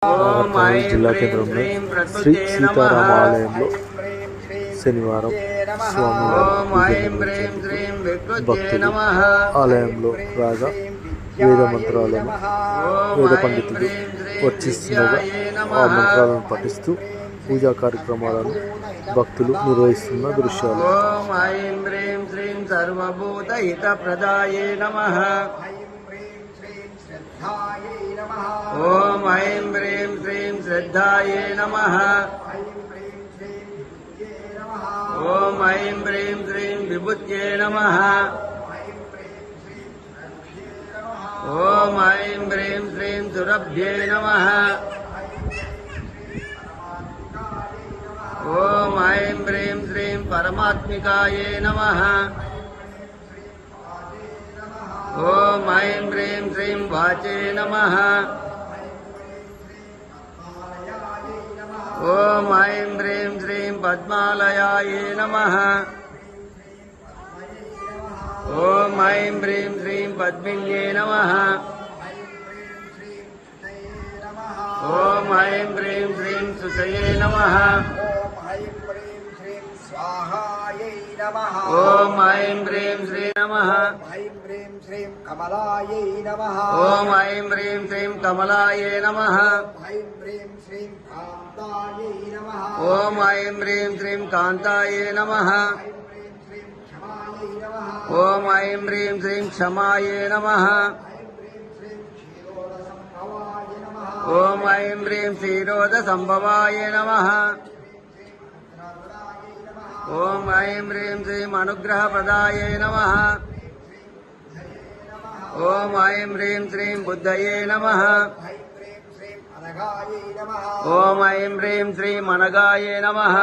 నాగర్ జిల్లా కేంద్రంలో శ్రీ సీతారామ ఆలయంలో శనివారం స్వామివారి భక్తులు ఆలయంలో రాగా వేద మంత్రాలను వేద పండితులు వర్చిస్తుండగా ఆ మంత్రాలను పఠిస్తూ పూజా కార్యక్రమాలను భక్తులు నిర్వహిస్తున్న దృశ్యాలు. ఓం ఐం హ్రీం శ్రీం సర్వభూతహిత ప్రదాయే నమః. ఓం ఐం హ్రీం శ్రీం శ్రద్ధాయే నమః. ఓం ఐం హ్రీం శ్రీం విభుత్యే నమః. ఓం ఐం హ్రీం శ్రీం సురభ్యే నమః. ఓం ఐం హ్రీం శ్రీం పరమాత్మికాయే నమః. ఓం ఐం హ్రీం శ్రీం వాచే నమః. ఓం ఐం హ్రీం శ్రీం పద్మాలయాయే నమః. ఓం ఐం హ్రీం శ్రీం పద్మిన్యే నమః. ఓం ఐం హ్రీం శ్రీం సుషయే నమః. ఓం ఐం హ్రీం శ్రీం నమః. కమలాయై నమః. ఓం ఐం హ్రీం శ్రీం కమలాయే నమః. ఓం ఐం హ్రీం శ్రీం కాంతాయే నమః. ఓం ఐం హ్రీం శ్రీం క్షమాయే నమః. ఓం ఐం హ్రీం క్షీరోద సంభవాయ నమః. ఓం ఐం హ్రీం శ్రీం అనుగ్రహప్రదాయే నమః. ఓం ఐం హ్రీం శ్రీం బుద్ధయే నమః. ఓం ఐం హ్రీం శ్రీం అనగాయే నమః.